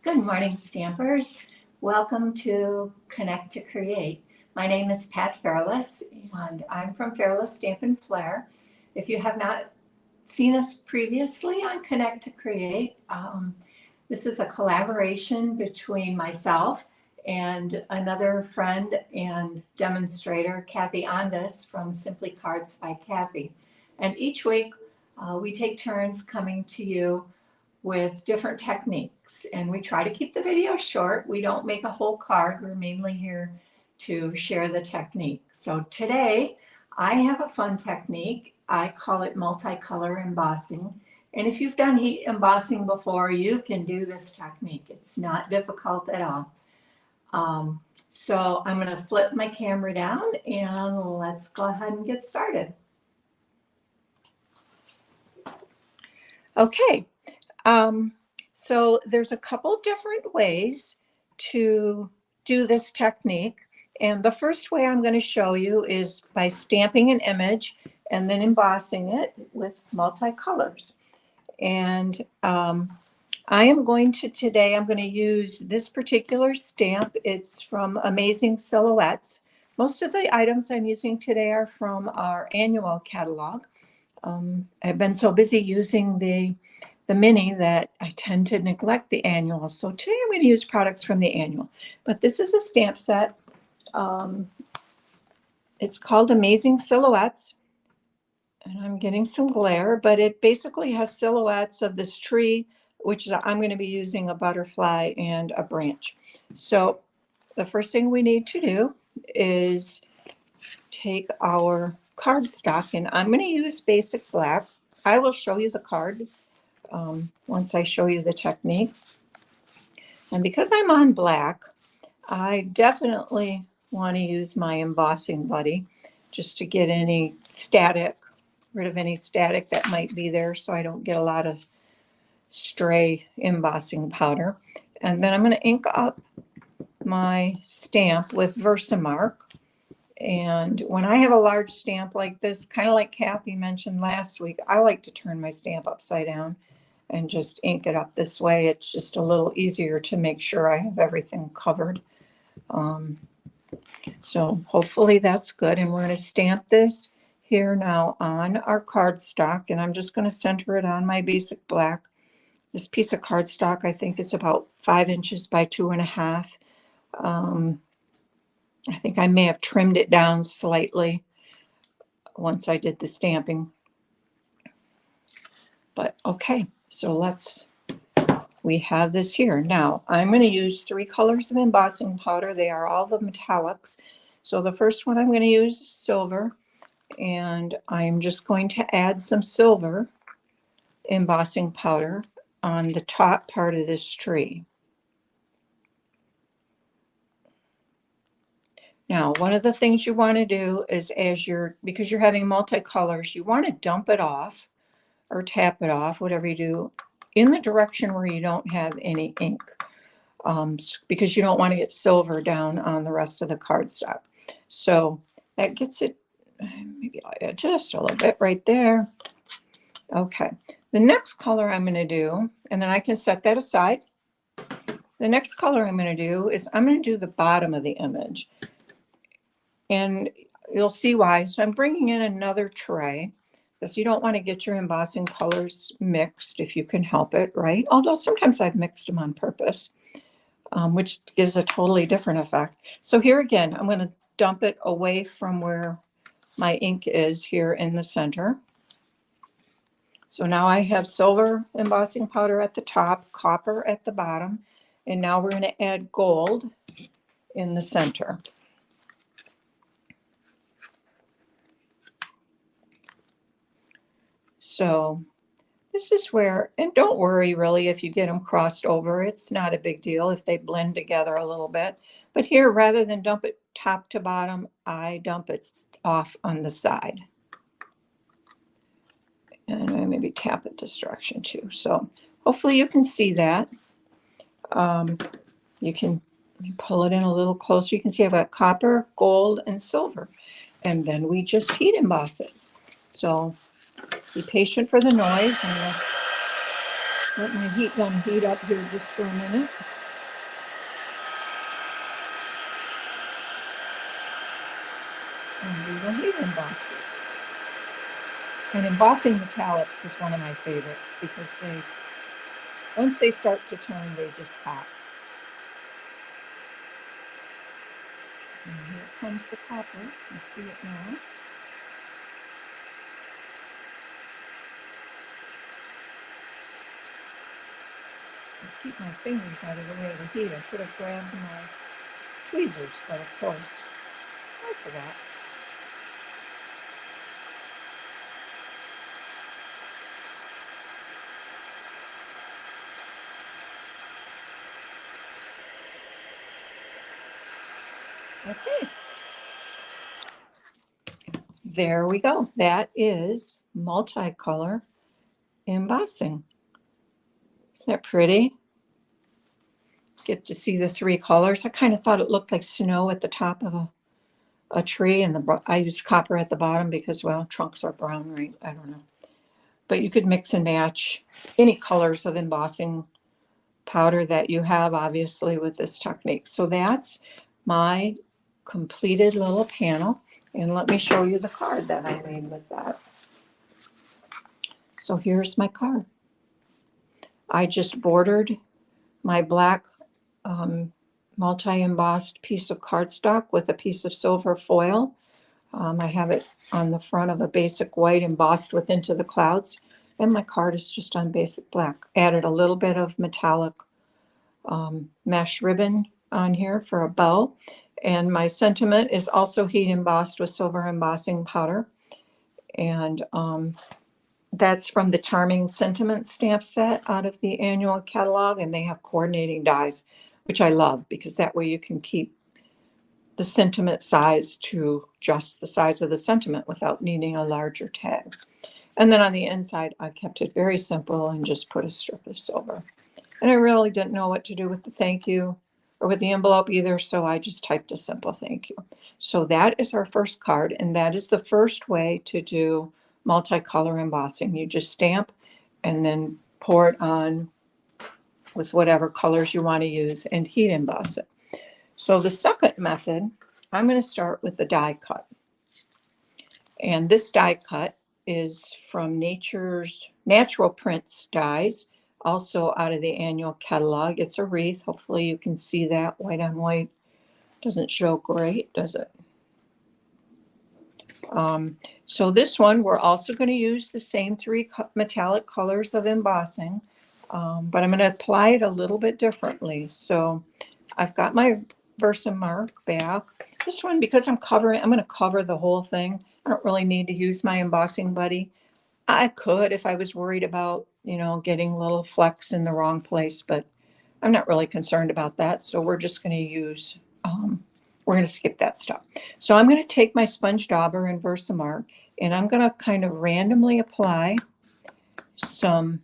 Good morning, Stampers. Welcome to Connect to Create. My name is Pat Fairless, and I'm from Fairless Stamp and Flair. If you have not seen us previously on Connect to Create, this is a collaboration between myself and another friend and demonstrator, Kathy Ondas from Simply Cards by Kathy. And each week we take turns coming to you with different techniques, and we try to keep the video short. We don't make a whole card. We're mainly here to share the technique. So today I have a fun technique. I call it multi-color embossing. And if you've done heat embossing before, you can do this technique. It's not difficult at all. So I'm going to flip my camera down and let's go ahead and get started. Okay. So there's a couple different ways to do this technique. And the first way I'm going to show you is by stamping an image and then embossing it with multicolors. And I am going to today, I'm going to use this particular stamp. It's from Amazing Silhouettes. Most of the items I'm using today are from our annual catalog. I've been so busy using the mini that I tend to neglect the annual. So today I'm going to use products from the annual. But this is a stamp set. It's called Amazing Silhouettes. And I'm getting some glare, but it basically has silhouettes of this tree, which I'm going to be using a butterfly and a branch. So the first thing we need to do is take our cardstock, and I'm going to use basic black. I will show you the card once I show you the technique. And because I'm on black, I definitely want to use my embossing buddy just to get any static, rid of any static that might be there so I don't get a lot of stray embossing powder. And then I'm going to ink up my stamp with Versamark. And when I have a large stamp like this, kind of like Kathy mentioned last week, I like to turn my stamp upside down and just ink it up this way. It's just a little easier to make sure I have everything covered. So hopefully that's good. And we're going to stamp this here now on our cardstock. And I'm just going to center it on my basic black. This piece of cardstock, I think, is about 5 inches by 2.5. I think I may have trimmed it down slightly once I did the stamping. But okay, so we have this here. Now I'm going to use 3 colors of embossing powder. They are all the metallics. So the first one I'm going to use is silver, and I'm just going to add some silver embossing powder on the top part of this tree. Now, one of the things you want to do is because you're having multicolors, you want to dump it off or tap it off, whatever you do, in the direction where you don't have any ink, because you don't want to get silver down on the rest of the cardstock. So that gets it, maybe I'll add just a little bit right there. Okay, the next color I'm going to do, and then I can set that aside. The next color I'm going to do is I'm going to do the bottom of the image. And you'll see why. So I'm bringing in another tray because you don't want to get your embossing colors mixed if you can help it, right? Although sometimes I've mixed them on purpose, which gives a totally different effect. So here again, I'm going to dump it away from where my ink is here in the center. So now I have silver embossing powder at the top, copper at the bottom, and now we're going to add gold in the center. So this is where, and don't worry really if you get them crossed over, it's not a big deal if they blend together a little bit. But here, rather than dump it top to bottom, I dump it off on the side. And I maybe tap it this direction too. So hopefully you can see that. You can pull it in a little closer. You can see I've got copper, gold, and silver. And then we just heat emboss it. So be patient for the noise. Let my heat gun heat up here just for a minute. And we will heat emboss these. And embossing metallics is one of my favorites because once they start to turn, they just pop. And here comes the copper. You see it now. I keep my fingers out of the way of the heat. I should have grabbed my tweezers, but of course, I forgot. Okay. There we go. That is multicolor embossing. Isn't that pretty? Get to see the three colors. I kind of thought it looked like snow at the top of a tree, and I used copper at the bottom because, well, trunks are brown, right? I don't know. But you could mix and match any colors of embossing powder that you have, obviously, with this technique. So that's my completed little panel. And let me show you the card that I made with that. So here's my card. I just bordered my black multi-embossed piece of cardstock with a piece of silver foil. I have it on the front of a basic white embossed with Into the Clouds, and my card is just on basic black. Added a little bit of metallic mesh ribbon on here for a bow, and my sentiment is also heat embossed with silver embossing powder, and that's from the Charming Sentiment stamp set out of the annual catalog, and they have coordinating dies, which I love because that way you can keep the sentiment size to just the size of the sentiment without needing a larger tag. And then on the inside, I kept it very simple and just put a strip of silver. And I really didn't know what to do with the thank you or with the envelope either, so I just typed a simple thank you. So that is our first card, and that is the first way to do multicolor embossing. You just stamp and then pour it on with whatever colors you want to use and heat emboss it. So the second method, I'm going to start with the die cut. And this die cut is from Natural Prints dies, also out of the annual catalog. It's a wreath. Hopefully you can see that white on white. Doesn't show great, does it? So this one, we're also going to use the same three metallic colors of embossing, but I'm going to apply it a little bit differently. So I've got my Versamark back. This one, because I'm going to cover the whole thing. I don't really need to use my embossing buddy. I could if I was worried about, getting little flecks in the wrong place, but I'm not really concerned about that. So we're just going to use, we're going to skip that step. So I'm going to take my sponge dauber in Versamark, and I'm going to kind of randomly apply some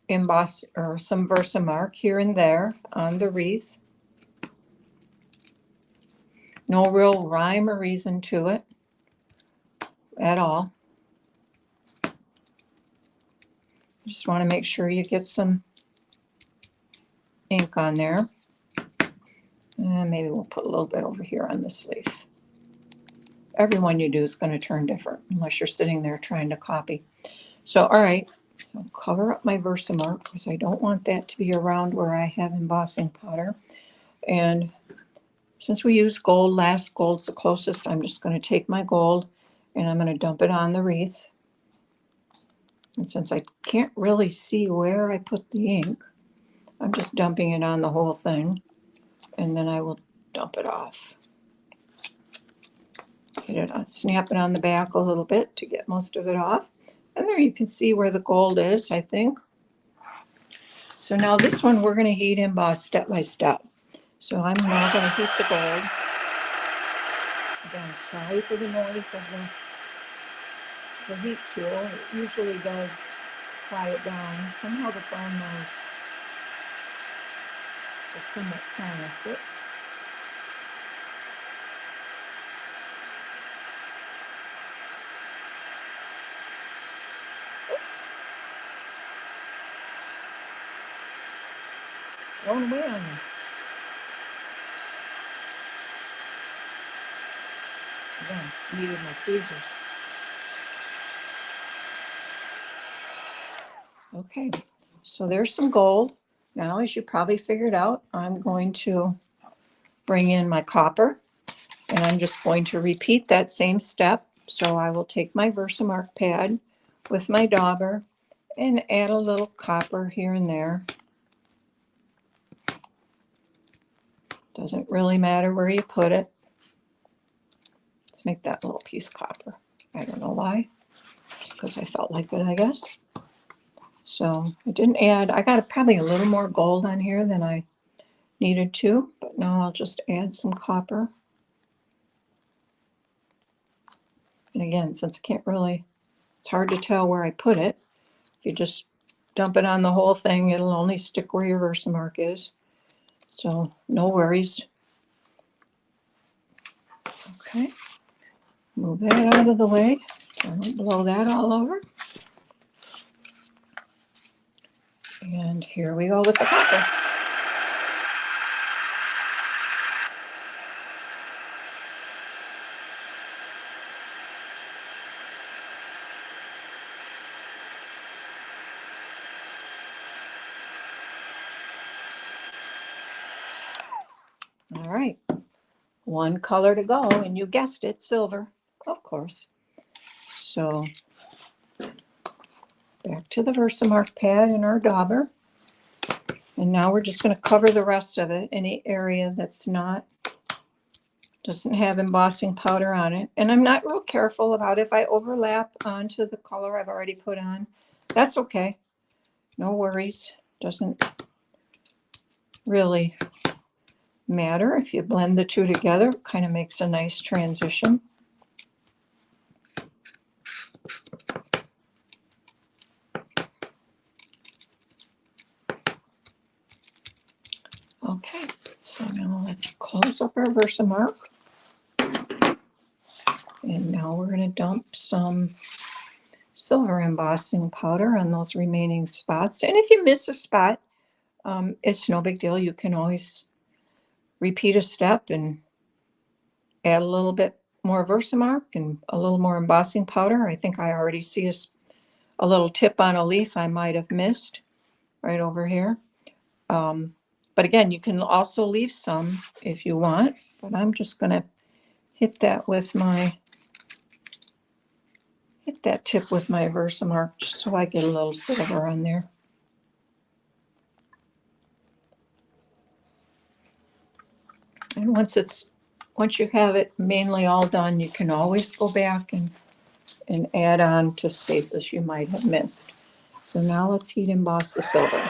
emboss or some Versamark here and there on the wreath. No real rhyme or reason to it at all. Just want to make sure you get some ink on there. And maybe we'll put a little bit over here on the sleeve. Every one you do is going to turn different unless you're sitting there trying to copy. So, all right, I'll cover up my Versamark because I don't want that to be around where I have embossing powder. And since we use gold, last gold's the closest, I'm just going to take my gold and I'm going to dump it on the wreath. And since I can't really see where I put the ink, I'm just dumping it on the whole thing. And then I will dump it off. Snap it on the back a little bit to get most of it off. And there you can see where the gold is, I think. So now this one we're going to heat emboss step by step. So I'm now going to heat the gold. Again, sorry for the noise of the heat tool. It usually does quiet down. Somehow the phone knows to somewhat silence it. Blown away on you. Again, needed my tweezers. Okay, so there's some gold. Now, as you probably figured out, I'm going to bring in my copper, and I'm just going to repeat that same step. So I will take my Versamark pad with my dauber and add a little copper here and there. Doesn't really matter where you put it. Let's make that little piece copper. I don't know why, just because I felt like it, I guess. So I didn't add, I got probably a little more gold on here than I needed to, but now I'll just add some copper. And again, since I can't really, it's hard to tell where I put it. If you just dump it on the whole thing, it'll only stick where your Versamark is. So no worries. Okay, move that out of the way. So I don't blow that all over. And here we go with the copper. All right, one color to go, and you guessed it, silver, of course. So back to the Versamark pad and our dauber. And now we're just going to cover the rest of it, any area that's doesn't have embossing powder on it. And I'm not real careful about if I overlap onto the color I've already put on. That's okay. No worries. Doesn't really matter. If you blend the two together, it kind of makes a nice transition. Okay, so now let's close up our Versamark. And now we're going to dump some silver embossing powder on those remaining spots. And if you miss a spot, it's no big deal. You can always repeat a step and add a little bit more Versamark and a little more embossing powder. I think I already see a little tip on a leaf I might have missed right over here. But again, you can also leave some if you want, but I'm just going to hit that tip with my Versamark just so I get a little silver on there. And once you have it mainly all done, you can always go back and add on to spaces you might have missed. So now let's heat emboss the silver.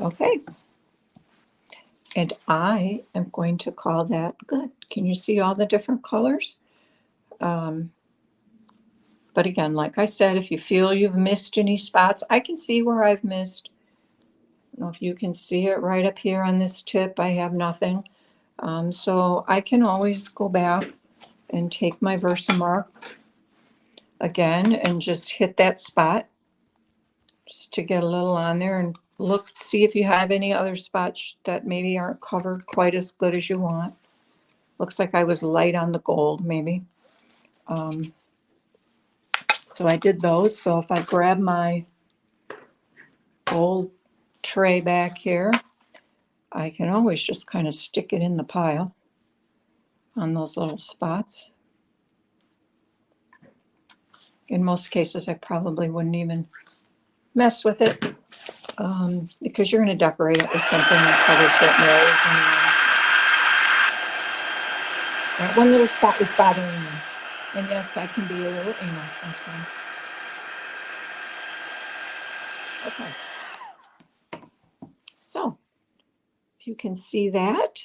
Okay, and I am going to call that good. Can you see all the different colors? But again, like I said, if you feel you've missed any spots, I can see where I've missed. I don't know if you can see it right up here on this tip. I have nothing. So I can always go back and take my Versamark again and just hit that spot just to get a little on there and look, see if you have any other spots that maybe aren't covered quite as good as you want. Looks like I was light on the gold maybe. So I did those. So if I grab my gold tray back here, I can always just kind of stick it in the pile on those little spots. In most cases, I probably wouldn't even mess with it because you're going to decorate it with something that covers that nose. And that one little spot is bothering me. And yes, I can be a little anal sometimes. Okay. So, if you can see that,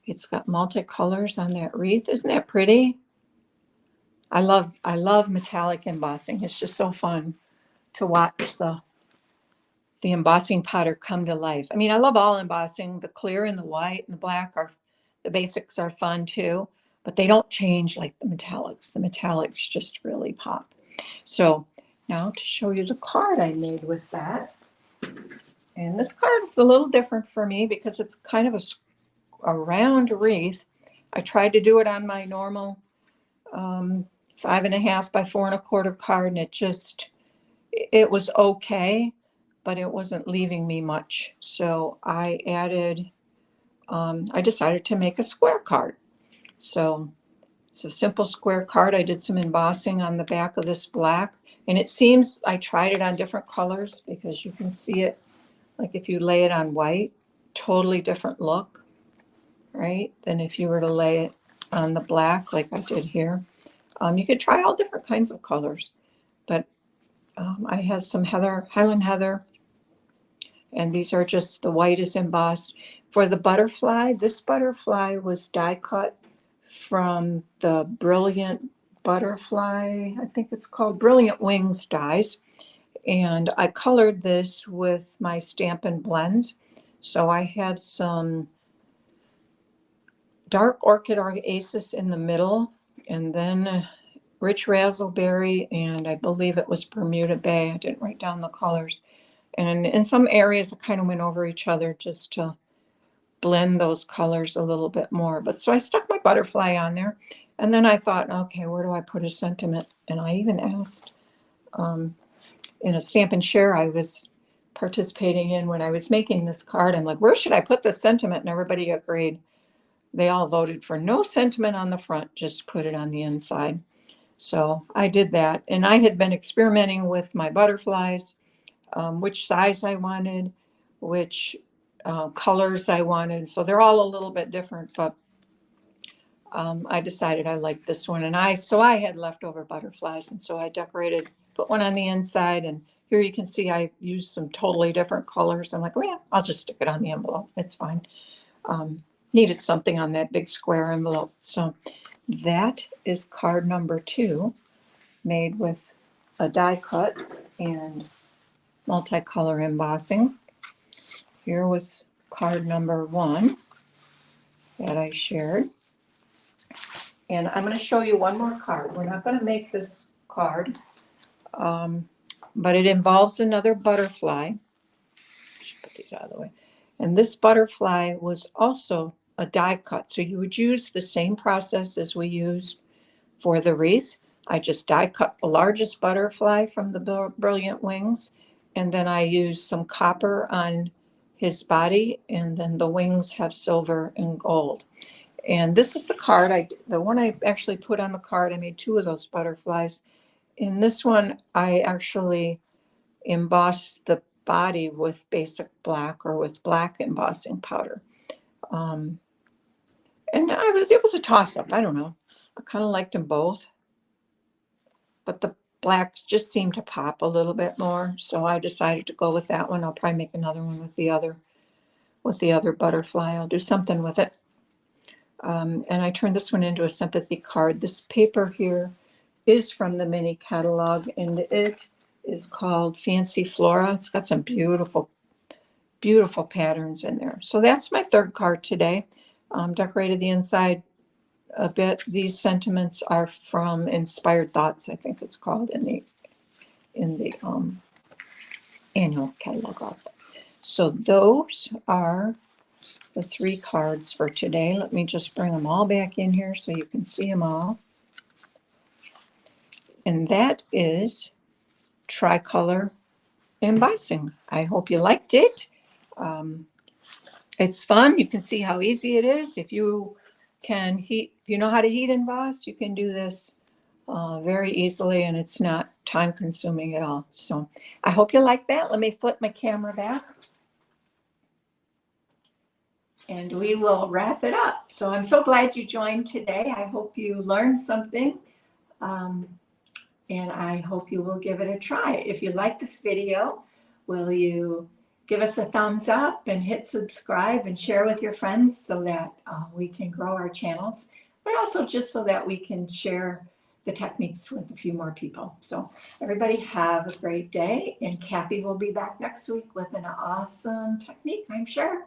it's got multicolors on that wreath. Isn't that pretty? I love metallic embossing. It's just so fun to watch the embossing powder come to life. I mean, I love all embossing. The clear and the white and the black are, the basics are fun too, but they don't change like the metallics. The metallics just really pop. So now to show you the card I made with that. And this card is a little different for me because it's kind of a round wreath. I tried to do it on my normal 5.5 by 4.25 card, and it was okay, but it wasn't leaving me much. So I decided to make a square card. So it's a simple square card. I did some embossing on the back of this black, and it seems I tried it on different colors because you can see it, like if you lay it on white, totally different look, right? Than if you were to lay it on the black like I did here. You could try all different kinds of colors, but I have some Highland Heather, and these are just, the white is embossed. For the butterfly, this butterfly was die cut from the Brilliant Butterfly, I think it's called, Brilliant Wings dies. And I colored this with my Stampin' Blends. So I have some dark orchid oasis in the middle, and then rich razzleberry, and I believe it was Bermuda Bay. I didn't write down the colors. And in some areas, I kind of went over each other just to blend those colors a little bit more. But so I stuck my butterfly on there, and then I thought, okay, where do I put a sentiment? And I even asked in a Stampin' Share I was participating in when I was making this card, I'm like, where should I put the sentiment? And everybody agreed. They all voted for no sentiment on the front, just put it on the inside. So I did that, and I had been experimenting with my butterflies, which size I wanted, which colors I wanted. So they're all a little bit different, but I decided I liked this one. And I had leftover butterflies, and so I decorated, put one on the inside, and here you can see I used some totally different colors. I'm like, oh yeah, I'll just stick it on the envelope. It's fine. Needed something on that big square envelope. So that is card number 2, made with a die cut and multicolor embossing. Here was card number 1 that I shared. And I'm going to show you one more card. We're not going to make this card, but it involves another butterfly. Should put these out of the way. And this butterfly was also a die cut. So you would use the same process as we used for the wreath. I just die cut the largest butterfly from the Brilliant Wings, and then I used some copper on his body, and then the wings have silver and gold. And this is the card, the one I actually put on the card. I made 2 of those butterflies. In this one, I actually embossed the body with basic black, or with black embossing powder. And it was a toss-up. I don't know. I kind of liked them both, but the blacks just seemed to pop a little bit more, so I decided to go with that one. I'll probably make another one with the other butterfly. I'll do something with it. And I turned this one into a sympathy card. This paper here is from the mini catalog, and it is called Fancy Flora. It's got some beautiful, beautiful patterns in there. So that's my 3rd card today. Decorated the inside a bit. These sentiments are from Inspired Thoughts, I think it's called, in the annual catalog also. So those are the 3 cards for today. Let me just bring them all back in here so you can see them all. And that is Tricolor Embossing. I hope you liked it. It's fun. You can see how easy it is. If you know how to heat emboss, you can do this very easily, and it's not time consuming at all. So I hope you like that. Let me flip my camera back, and we will wrap it up. So I'm so glad you joined today. I hope you learned something, and I hope you will give it a try. If you like this video, will you give us a thumbs up and hit subscribe and share with your friends so that we can grow our channels, but also just so that we can share the techniques with a few more people. So everybody have a great day, and Kathy will be back next week with an awesome technique, I'm sure.